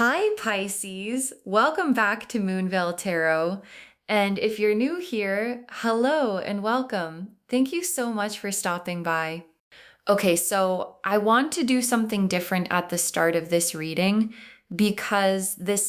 Hi, Pisces. Welcome back to Moonveil Tarot. And if you're new here, hello and welcome. Thank you so much for stopping by. Okay, so I want to do something different at the start of this reading because this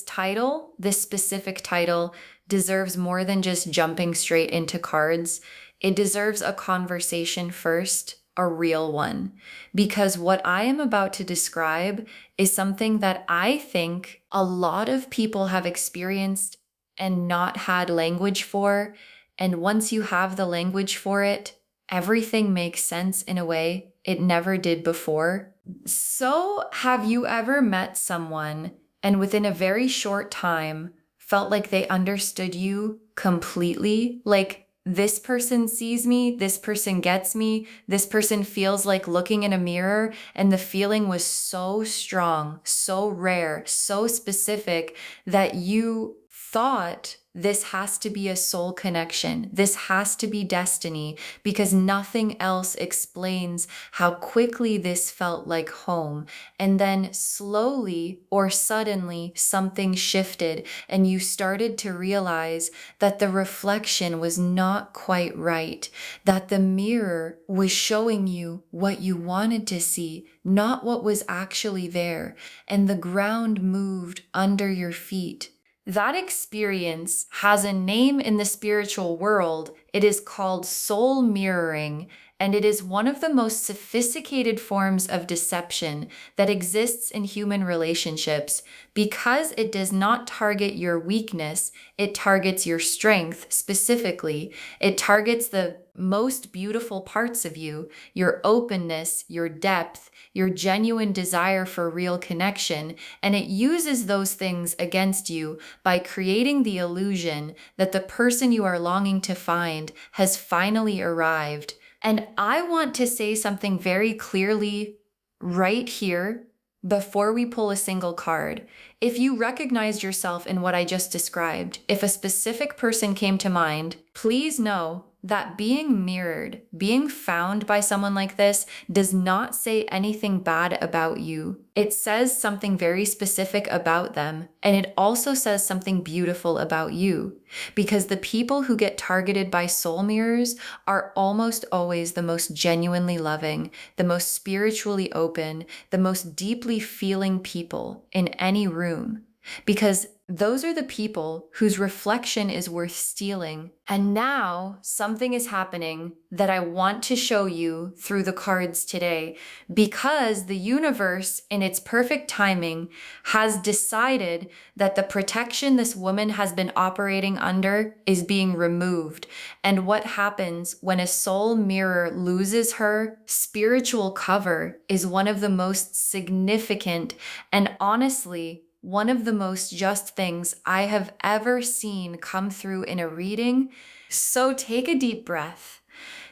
specific title, deserves more than just jumping straight into cards. It deserves a conversation first, a real one, because what I am about to describe is something that I think a lot of people have experienced and not had language for. And once you have the language for it, everything makes sense in a way it never did before. So, have you ever met someone and within a very short time felt like they understood you completely? Like, this person sees me, this person gets me, this person feels like looking in a mirror, and the feeling was so strong, so rare, so specific that you thought this has to be a soul connection. This has to be destiny because nothing else explains how quickly this felt like home. And then slowly or suddenly something shifted and you started to realize that the reflection was not quite right, that the mirror was showing you what you wanted to see, not what was actually there, and the ground moved under your feet. That experience has a name in the spiritual world. It is called soul mirroring, and it is one of the most sophisticated forms of deception that exists in human relationships because it does not target your weakness, it targets your strength specifically. It targets the most beautiful parts of you, your openness, your depth, your genuine desire for real connection, and it uses those things against you by creating the illusion that the person you are longing to find has finally arrived. And I want to say something very clearly right here before we pull a single card. If you recognized yourself in what I just described, if a specific person came to mind, please know that being mirrored, being found by someone like this does not say anything bad about you. It says something very specific about them, and it also says something beautiful about you. Because the people who get targeted by soul mirrors are almost always the most genuinely loving, the most spiritually open, the most deeply feeling people in any room. Because those are the people whose reflection is worth stealing. And now something is happening that I want to show you through the cards today because the universe, in its perfect timing, has decided that the protection this woman has been operating under is being removed. And what happens when a soul mirror loses her spiritual cover is one of the most significant and honestly one of the most just things I have ever seen come through in a reading. So take a deep breath,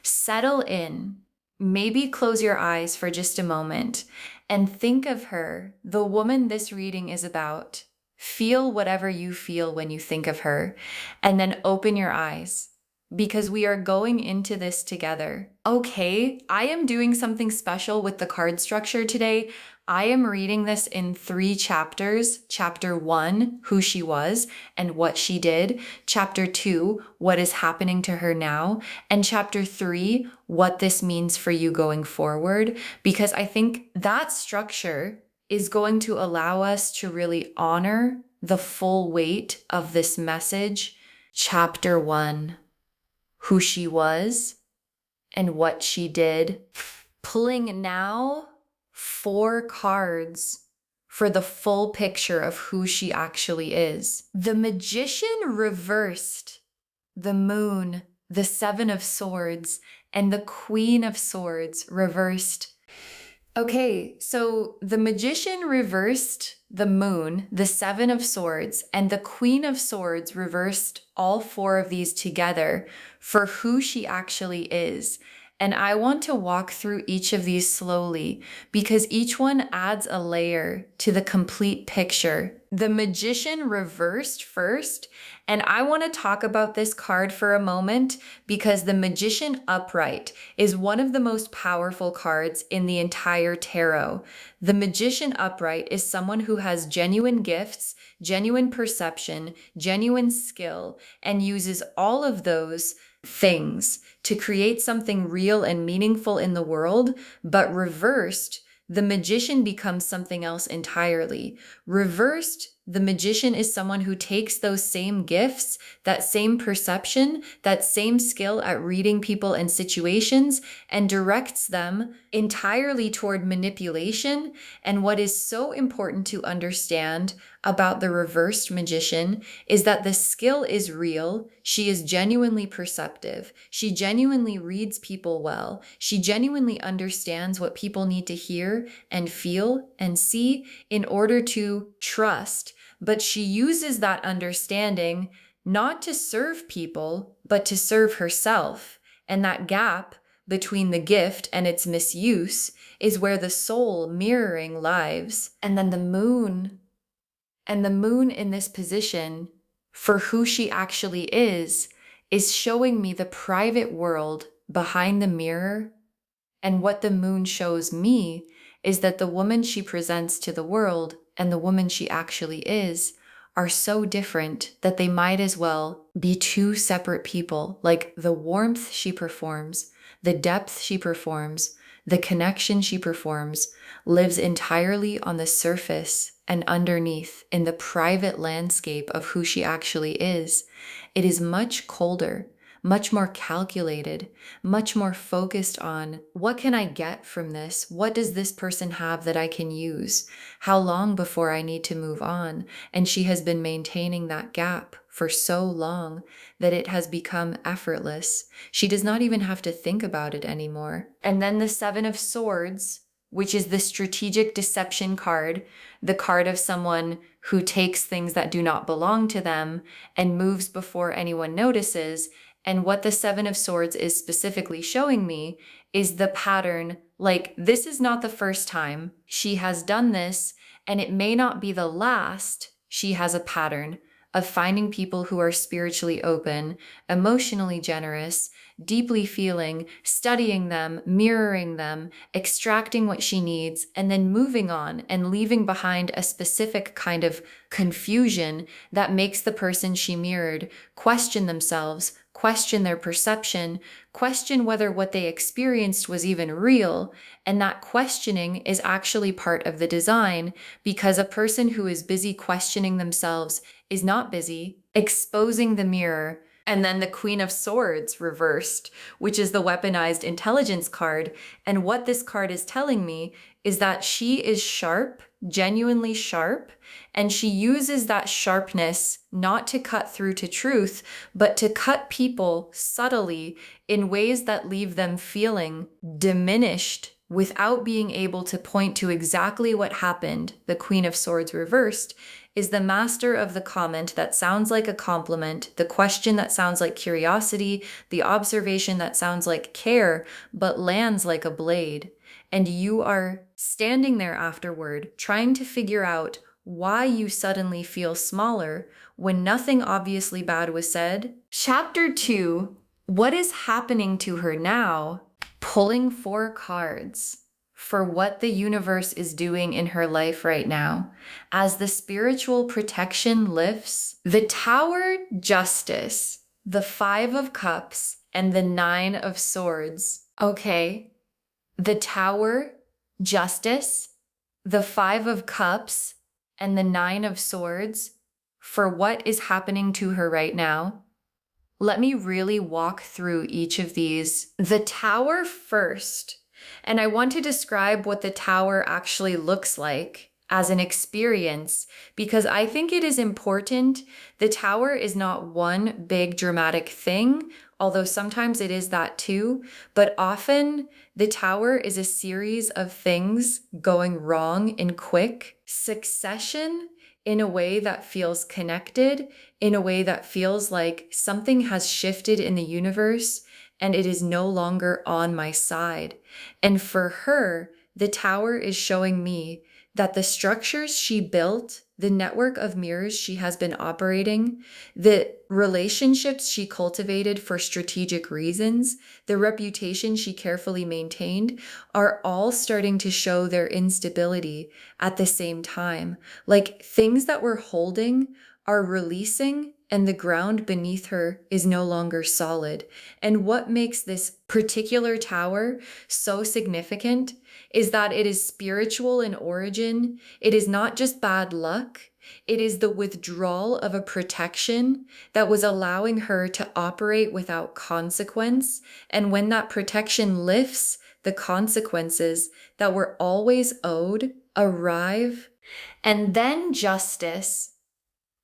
settle in, maybe close your eyes for just a moment, and think of her, the woman this reading is about. Feel whatever you feel when you think of her, and then open your eyes because we are going into this together. Okay, I am doing something special with the card structure today. I am reading this in 3 chapters. Chapter 1, who she was and what she did. Chapter 2, what is happening to her now. And Chapter 3, what this means for you going forward. Because I think that structure is going to allow us to really honor the full weight of this message. Chapter 1, who she was and what she did. Pulling now 4 cards for the full picture of who she actually is. The Magician reversed, the Moon, the 7 of Swords, and the Queen of Swords reversed. Okay, so the Magician reversed the Moon, the 7 of Swords, and the Queen of Swords reversed all 4 of these together for who she actually is. And I want to walk through each of these slowly because each one adds a layer to the complete picture. The Magician reversed first, and I want to talk about this card for a moment because the Magician upright is one of the most powerful cards in the entire tarot. The Magician upright is someone who has genuine gifts, genuine perception, genuine skill, and uses all of those things to create something real and meaningful in the world, but reversed, the magician becomes something else entirely. Reversed, the magician is someone who takes those same gifts, that same perception, that same skill at reading people and situations, and directs them entirely toward manipulation. And what is so important to understand about the reversed magician is that the skill is real. She is genuinely perceptive. She genuinely reads people well. She genuinely understands what people need to hear and feel and see in order to trust. But she uses that understanding not to serve people, but to serve herself. And that gap between the gift and its misuse is where the soul mirroring lives. And then the moon in this position for who she actually is showing me the private world behind the mirror. And what the moon shows me is that the woman she presents to the world and the woman she actually is are so different that they might as well be two separate people. Like the warmth she performs, the depth she performs, the connection she performs lives entirely on the surface and underneath in the private landscape of who she actually is. It is much colder, much more calculated, much more focused on what can I get from this? What does this person have that I can use? How long before I need to move on? And she has been maintaining that gap for so long that it has become effortless. She does not even have to think about it anymore. And then the Seven of Swords, which is the strategic deception card, the card of someone who takes things that do not belong to them and moves before anyone notices. And what the Seven of Swords is specifically showing me is the pattern. Like, this is not the first time she has done this, and it may not be the last. She has a pattern of finding people who are spiritually open, emotionally generous, deeply feeling, studying them, mirroring them, extracting what she needs, and then moving on and leaving behind a specific kind of confusion that makes the person she mirrored question themselves, question their perception, question whether what they experienced was even real. And that questioning is actually part of the design, because a person who is busy questioning themselves is not busy exposing the mirror. And then the Queen of Swords reversed, which is the weaponized intelligence card. And what this card is telling me is that she is sharp, genuinely sharp, and she uses that sharpness not to cut through to truth, but to cut people subtly in ways that leave them feeling diminished without being able to point to exactly what happened. The Queen of Swords reversed is the master of the comment that sounds like a compliment, the question that sounds like curiosity, the observation that sounds like care, but lands like a blade. And you are standing there afterward, trying to figure out why you suddenly feel smaller when nothing obviously bad was said. Chapter 2, what is happening to her now? Pulling 4 cards for what the universe is doing in her life right now. As the spiritual protection lifts, the Tower, Justice, the 5 of Cups, and the 9 of Swords. Okay, the Tower, Justice, the 5 of Cups, and the 9 of Swords for what is happening to her right now. Let me really walk through each of these. The Tower first. And I want to describe what the Tower actually looks like as an experience, because I think it is important. The Tower is not one big dramatic thing, although sometimes it is that too. But often the Tower is a series of things going wrong in quick succession, in a way that feels connected, in a way that feels like something has shifted in the universe and it is no longer on my side. And for her, the tower is showing me that the structures she built, the network of mirrors she has been operating, the relationships she cultivated for strategic reasons, the reputation she carefully maintained, are all starting to show their instability at the same time. Like things that we're holding are releasing, and the ground beneath her is no longer solid. And what makes this particular tower so significant is that it is spiritual in origin. It is not just bad luck. It is the withdrawal of a protection that was allowing her to operate without consequence. And when that protection lifts, the consequences that were always owed arrive. And then justice.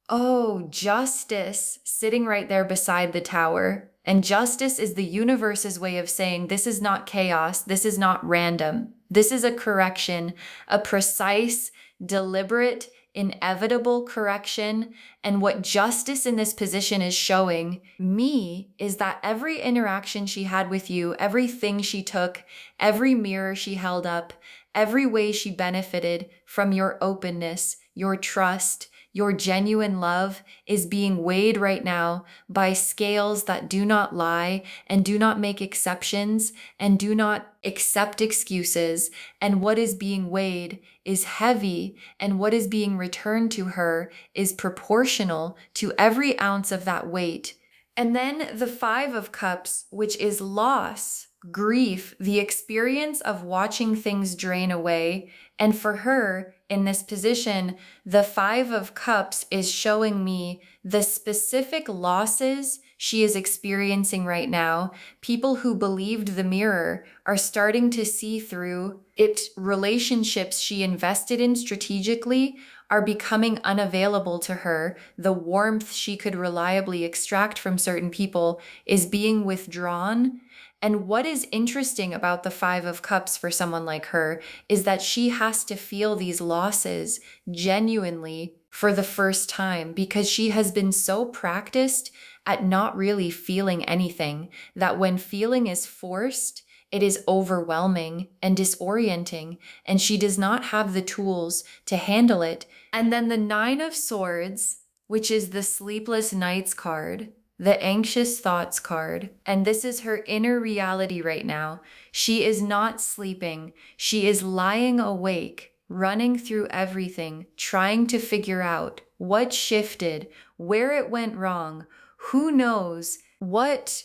Oh, justice sitting right there beside the tower. And justice is the universe's way of saying this is not chaos, this is not random. This is a correction, a precise, deliberate, inevitable correction. And what justice in this position is showing me is that every interaction she had with you, everything she took, every mirror she held up, every way she benefited from your openness, your trust, your genuine love is being weighed right now by scales that do not lie and do not make exceptions and do not accept excuses. And what is being weighed is heavy, and what is being returned to her is proportional to every ounce of that weight. And then the Five of Cups, which is loss, grief, the experience of watching things drain away. And for her, in this position, the Five of Cups is showing me the specific losses she is experiencing right now. People who believed the mirror are starting to see through it. Relationships she invested in strategically are becoming unavailable to her. The warmth she could reliably extract from certain people is being withdrawn. And what is interesting about the Five of Cups for someone like her is that she has to feel these losses genuinely for the first time, because she has been so practiced at not really feeling anything that when feeling is forced, it is overwhelming and disorienting, and she does not have the tools to handle it. And then the Nine of Swords, which is the Sleepless Nights card, the Anxious Thoughts card, and this is her inner reality right now. She is not sleeping. She is lying awake, running through everything, trying to figure out what shifted, where it went wrong, who knows what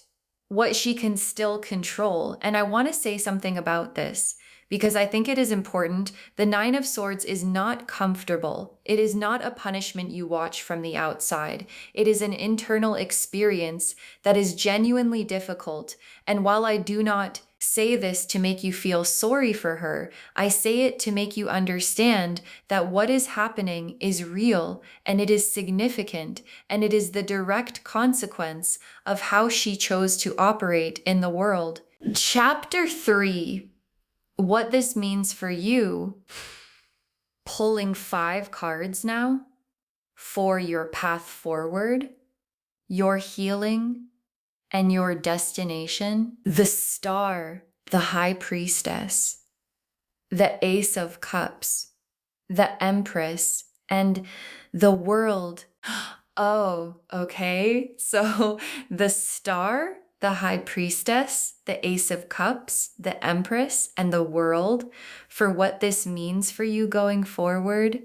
she can still control. And I want to say something about this, because I think it is important. The Nine of Swords is not comfortable. It is not a punishment you watch from the outside. It is an internal experience that is genuinely difficult. And while I do not say this to make you feel sorry for her, I say it to make you understand that what is happening is real, and it is significant, and it is the direct consequence of how she chose to operate in the world. Chapter 3. What this means for you, pulling 5 cards now for your path forward, your healing, and your destination. The Star, the High Priestess, the Ace of Cups, the Empress, and the World. Oh, okay. So the Star, the High Priestess, the Ace of Cups, the Empress, and the World, for what this means for you going forward.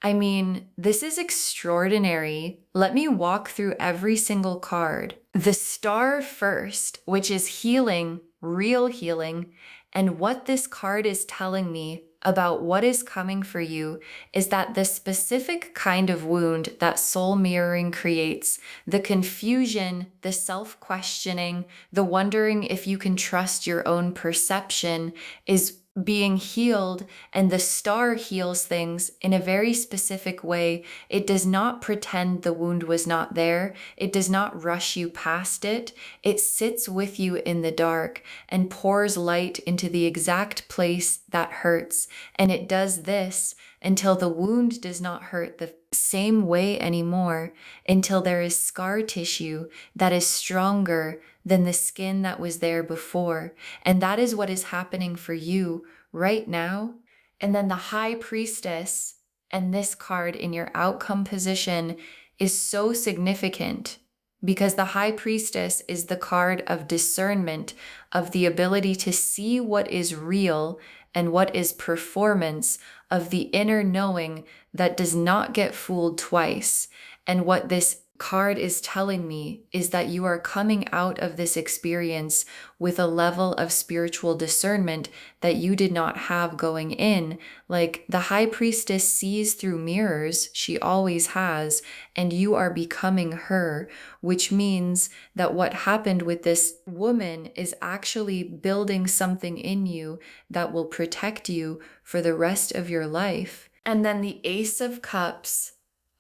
I mean, this is extraordinary. Let me walk through every single card. The Star first, which is healing, real healing. And what this card is telling me about what is coming for you is that the specific kind of wound that soul mirroring creates, the confusion, the self-questioning, the wondering if you can trust your own perception, is being healed. And the Star heals things in a very specific way. It does not pretend the wound was not there. It does not rush you past it. It sits with you in the dark and pours light into the exact place that hurts. And it does this until the wound does not hurt the same way anymore until there is scar tissue that is stronger than the skin that was there before. And that is what is happening for you right now. And then the High Priestess and this card in your outcome position is so significant because the High Priestess is the card of discernment, of the ability to see what is real and what is performance, of the inner knowing that does not get fooled twice. And what this card is telling me is that you are coming out of this experience with a level of spiritual discernment that you did not have going in. Like the High Priestess sees through mirrors, she always has, and you are becoming her, which means that what happened with this woman is actually building something in you that will protect you for the rest of your life. And then the Ace of Cups,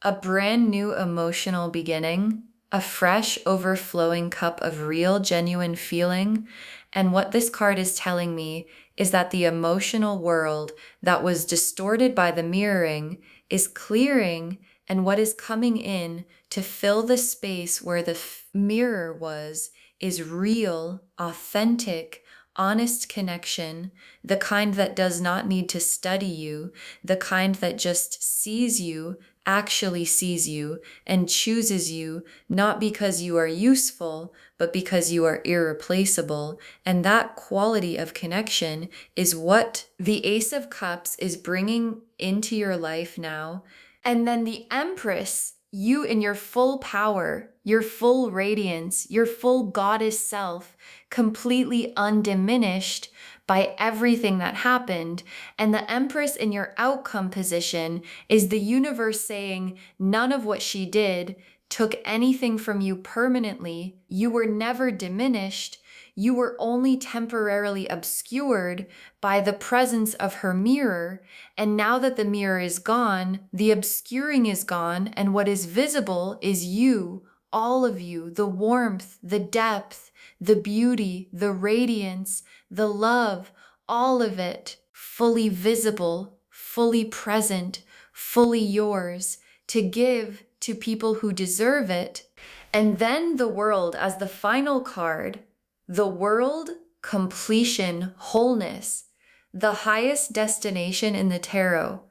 a brand new emotional beginning, a fresh, overflowing cup of real, genuine feeling. And what this card is telling me is that the emotional world that was distorted by the mirroring is clearing, and what is coming in to fill the space where the mirror was is real, authentic, honest connection, the kind that does not need to study you, the kind that just sees you, actually sees you, and chooses you, not because you are useful, but because you are irreplaceable. And that quality of connection is what the Ace of Cups is bringing into your life now. And then the Empress, you in your full power, your full radiance, your full goddess self, completely undiminished by everything that happened. And the Empress in your outcome position is the universe saying none of what she did took anything from you permanently. You were never diminished. You were only temporarily obscured by the presence of her mirror. And now that the mirror is gone, the obscuring is gone, and what is visible is you, all of you, the warmth, the depth, the beauty, the radiance, the love, all of it fully visible, fully present, fully yours to give to people who deserve it. And then the World as the final card. The world, completion, wholeness, the highest destination in the tarot.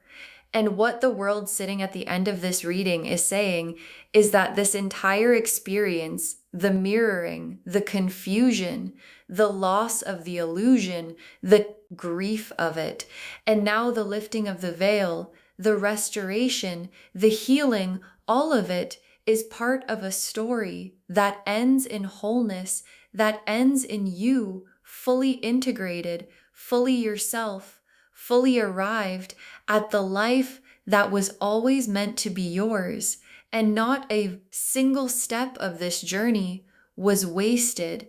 And what the world sitting at the end of this reading is saying is that this entire experience, the mirroring, the confusion, the loss of the illusion, the grief of it, and now the lifting of the veil, the restoration, the healing, all of it is part of a story that ends in wholeness, that ends in you fully integrated, fully yourself, fully arrived at the life that was always meant to be yours. And not a single step of this journey was wasted.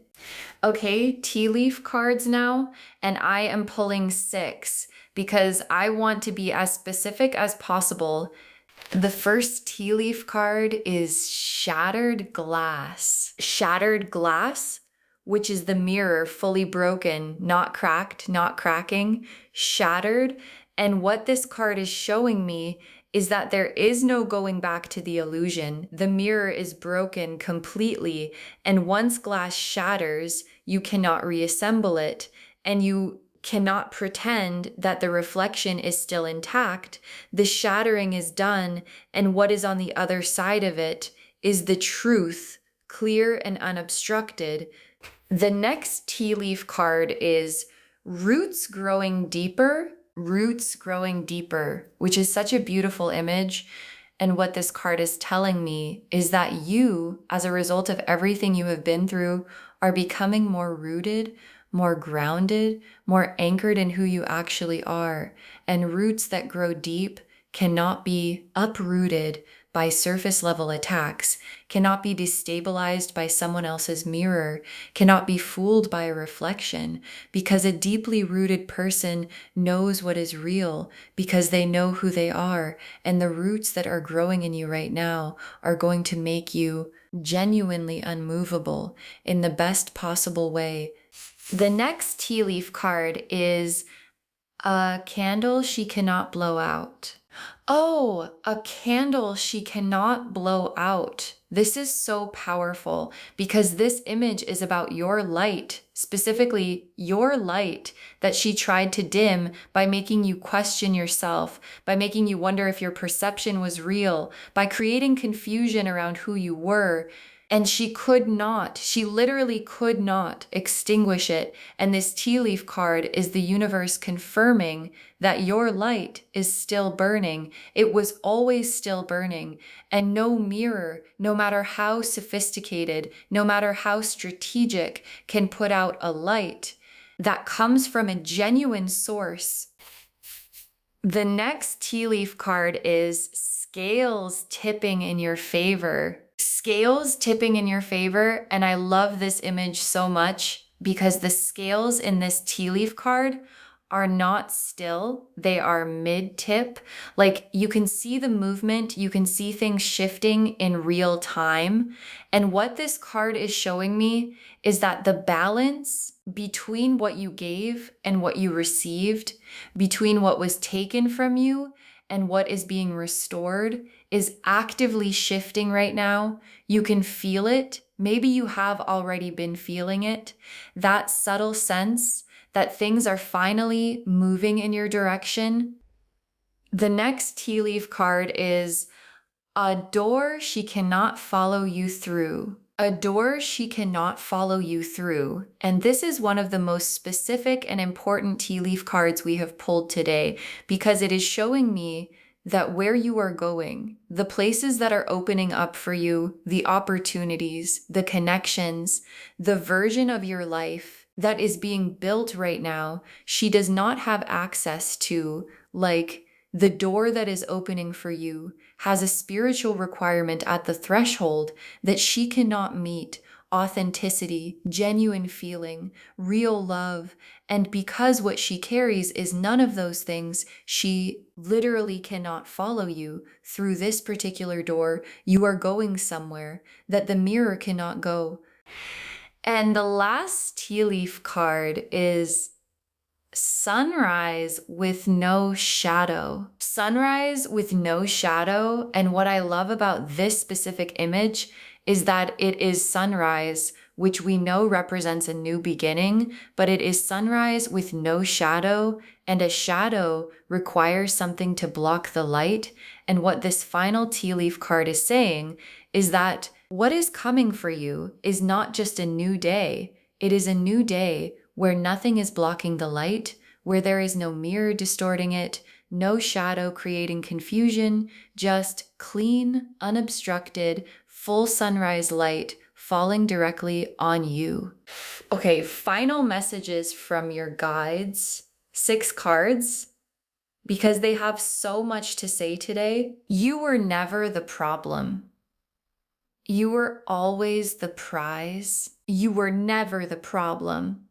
Okay, tea leaf cards now, and I am pulling 6 because I want to be as specific as possible. The first tea leaf card is Shattered Glass. Shattered glass, which is the mirror fully broken, not cracked, not cracking, shattered. And what this card is showing me is that there is no going back to the illusion. The mirror is broken completely, and once glass shatters, you cannot reassemble it, and you cannot pretend that the reflection is still intact. The shattering is done, and what is on the other side of it is the truth, clear and unobstructed. The next tea leaf card is Roots Growing Deeper, Roots Growing Deeper, which is such a beautiful image. And what this card is telling me is that you, as a result of everything you have been through, are becoming more rooted, more grounded, more anchored in who you actually are. And roots that grow deep cannot be uprooted by surface level attacks, cannot be destabilized by someone else's mirror, cannot be fooled by a reflection, because a deeply rooted person knows what is real because they know who they are. And the roots that are growing in you right now are going to make you genuinely unmovable in the best possible way. The next tea leaf card is A Candle She Cannot Blow Out. Oh, a candle she cannot blow out. This is so powerful because this image is about your light, specifically your light that she tried to dim by making you question yourself, by making you wonder if your perception was real, by creating confusion around who you were. And she could not, she literally could not extinguish it. And this tea leaf card is the universe confirming that your light is still burning. It was always still burning. And no mirror, no matter how sophisticated, no matter how strategic, can put out a light that comes from a genuine source. The next tea leaf card is scales tipping in your favor. Scales tipping in your favor, and I love this image so much because the scales in this tea leaf card are not still, they are mid-tip. Like you can see the movement, you can see things shifting in real time. And what this card is showing me is that the balance between what you gave and what you received, between what was taken from you and what is being restored, is actively shifting right now. You can feel it. Maybe you have already been feeling it. That subtle sense that things are finally moving in your direction. The next tea leaf card is a door she cannot follow you through. A door she cannot follow you through. And this is one of the most specific and important tea leaf cards we have pulled today because it is showing me that where you are going, the places that are opening up for you, the opportunities, the connections, the version of your life that is being built right now, she does not have access to. Like the door that is opening for you has a spiritual requirement at the threshold that she cannot meet. Authenticity, genuine feeling, real love. And because what she carries is none of those things, she literally cannot follow you through this particular door. You are going somewhere that the mirror cannot go. And the last tea leaf card is sunrise with no shadow. Sunrise with no shadow. And what I love about this specific image is that it is sunrise, which we know represents a new beginning, but it is sunrise with no shadow, and a shadow requires something to block the light. And what this final tea leaf card is saying is that what is coming for you is not just a new day. It is a new day where nothing is blocking the light, where there is no mirror distorting it, no shadow creating confusion, just clean, unobstructed, full sunrise light falling directly on you. Okay, final messages from your guides. 6 cards, because they have so much to say today. You were never the problem. You were always the prize. You were never the problem.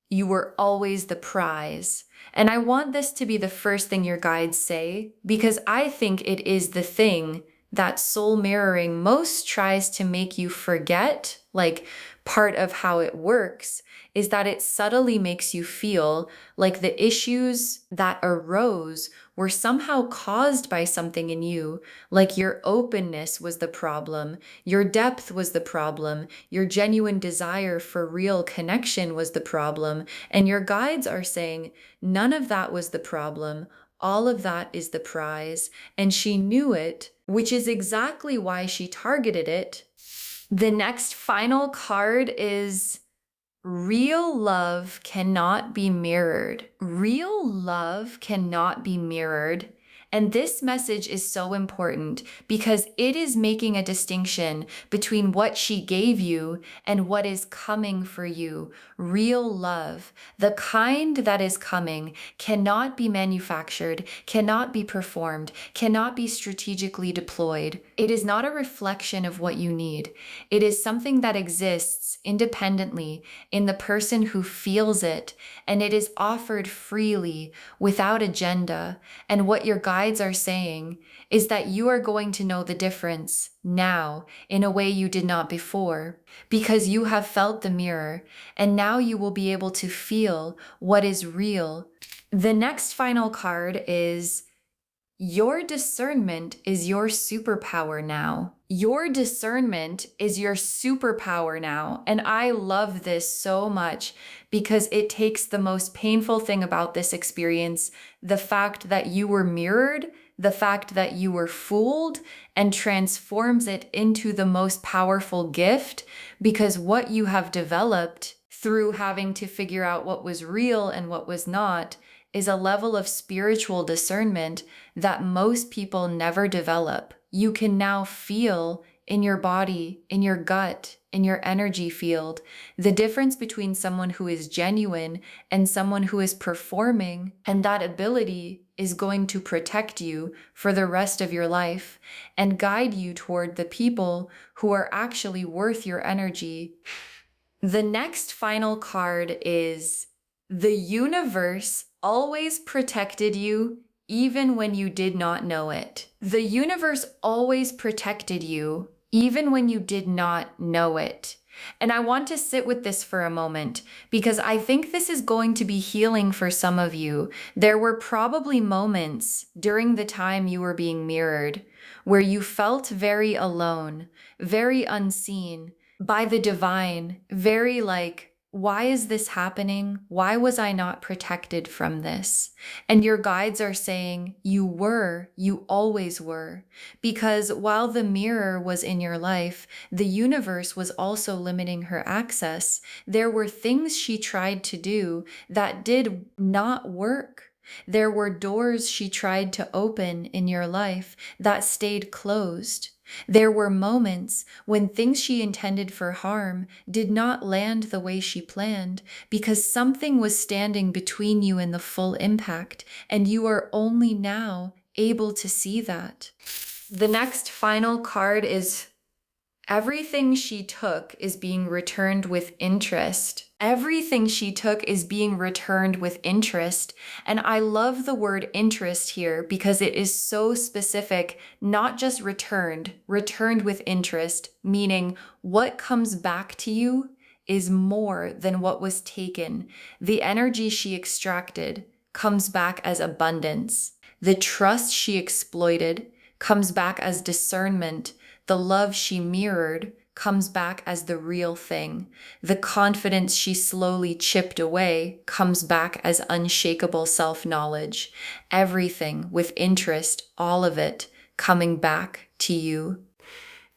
You were always the prize. And I want this to be the first thing your guides say, because I think it is the thing that soul mirroring most tries to make you forget. Like part of how it works is that it subtly makes you feel like the issues that arose were somehow caused by something in you, like your openness was the problem, your depth was the problem, your genuine desire for real connection was the problem. And your guides are saying none of that was the problem. All of that is the prize. And she knew it, which is exactly why she targeted it. The next final card is real love cannot be mirrored. Real love cannot be mirrored. And this message is so important because it is making a distinction between what she gave you and what is coming for you. Real love, the kind that is coming, cannot be manufactured, cannot be performed, cannot be strategically deployed. It is not a reflection of what you need. It is something that exists independently in the person who feels it, and it is offered freely without agenda. And what your guides are saying is that you are going to know the difference now in a way you did not before, because you have felt the mirror, and now you will be able to feel what is real. The next final card is Your discernment is your superpower now. Your discernment is your superpower now. And I love this so much because it takes the most painful thing about this experience, the fact that you were mirrored, the fact that you were fooled, and transforms it into the most powerful gift, because what you have developed through having to figure out what was real and what was not is a level of spiritual discernment that most people never develop. You can now feel in your body, in your gut, in your energy field, the difference between someone who is genuine and someone who is performing. And that ability is going to protect you for the rest of your life and guide you toward the people who are actually worth your energy. The next final card is the universe always protected you even when you did not know it. The universe always protected you even when you did not know it. And I want to sit with this for a moment because I think this is going to be healing for some of you. There were probably moments during the time you were being mirrored where you felt very alone, very unseen by the divine, very like, why is this happening? Why was I not protected from this? And your guides are saying, you always were. Because while the mirror was in your life, the universe was also limiting her access. There were things she tried to do that did not work. There were doors she tried to open in your life that stayed closed. There were moments when things she intended for harm did not land the way she planned because something was standing between you and the full impact, and you are only now able to see that. The next final card is everything she took is being returned with interest. Everything she took is being returned with interest. And I love the word interest here because it is so specific, not just returned with interest, meaning what comes back to you is more than what was taken. The energy she extracted comes back as abundance. The trust she exploited comes back as discernment. The love she mirrored comes back as the real thing. The confidence she slowly chipped away comes back as unshakable self-knowledge. Everything with interest, all of it, coming back to you.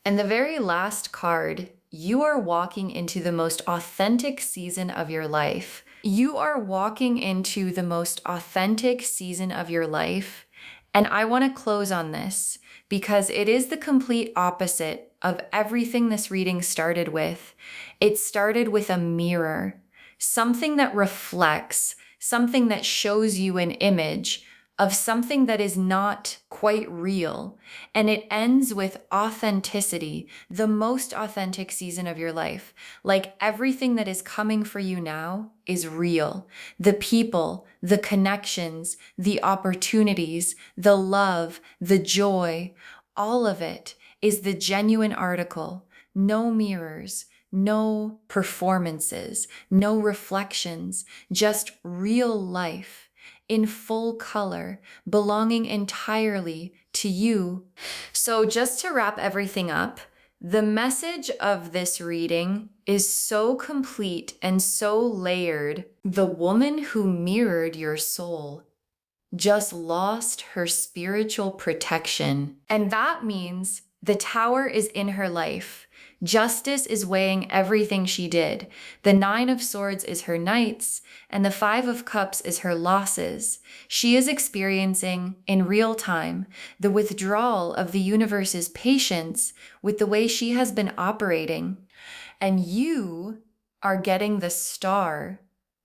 And the very last card, you are walking into the most authentic season of your life. You are walking into the most authentic season of your life. And I want to close on this because it is the complete opposite of everything this reading started with. It started with a mirror, something that reflects, something that shows you an image of something that is not quite real. And it ends with authenticity, the most authentic season of your life. Like everything that is coming for you now is real. The people, the connections, the opportunities, the love, the joy, all of it is the genuine article. No mirrors, no performances, no reflections, just real life in full color, belonging entirely to you. So just to wrap everything up, the message of this reading is so complete and so layered. The woman who mirrored your soul just lost her spiritual protection. And that means the tower is in her life. Justice is weighing everything she did. The 9 of Swords is her knights, and the 5 of Cups is her losses. She is experiencing, in real time, the withdrawal of the universe's patience with the way she has been operating. And you are getting the Star,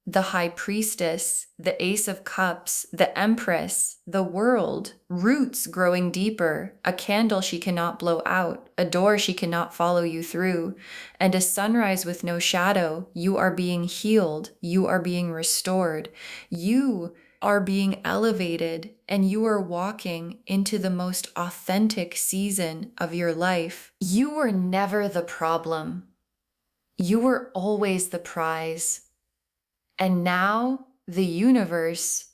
the High Priestess, the Ace of Cups, the Empress, the World, roots growing deeper, a candle she cannot blow out, a door she cannot follow you through, and a sunrise with no shadow. You are being healed. You are being restored. You are being elevated, and you are walking into the most authentic season of your life. You were never the problem. You were always the prize. And now the universe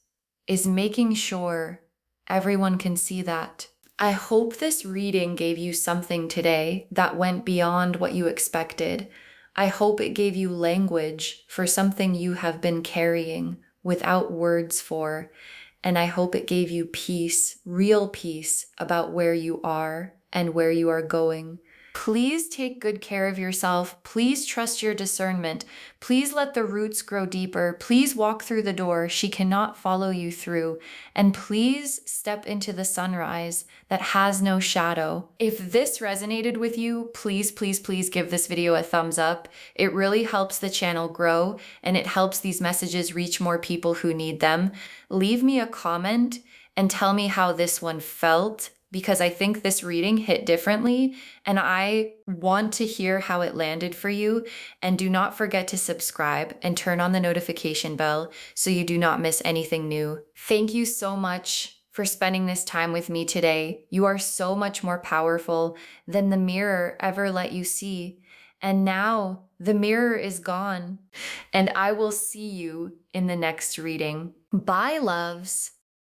is making sure Everyone can see that. I hope this reading gave you something today that went beyond what you expected. I hope it gave you language for something you have been carrying without words for. And I hope it gave you peace, real peace about where you are and where you are going. Please take good care of yourself. Please trust your discernment. Please let the roots grow deeper. Please walk through the door she cannot follow you through. And please step into the sunrise that has no shadow. If this resonated with you, please, please, please give this video a thumbs up. It really helps the channel grow and it helps these messages reach more people who need them. Leave me a comment and tell me how this one felt, because I think this reading hit differently and I want to hear how it landed for you. And do not forget to subscribe and turn on the notification bell so you do not miss anything new. Thank you so much for spending this time with me today. You are so much more powerful than the mirror ever let you see. And now the mirror is gone, and I will see you in the next reading. Bye, loves.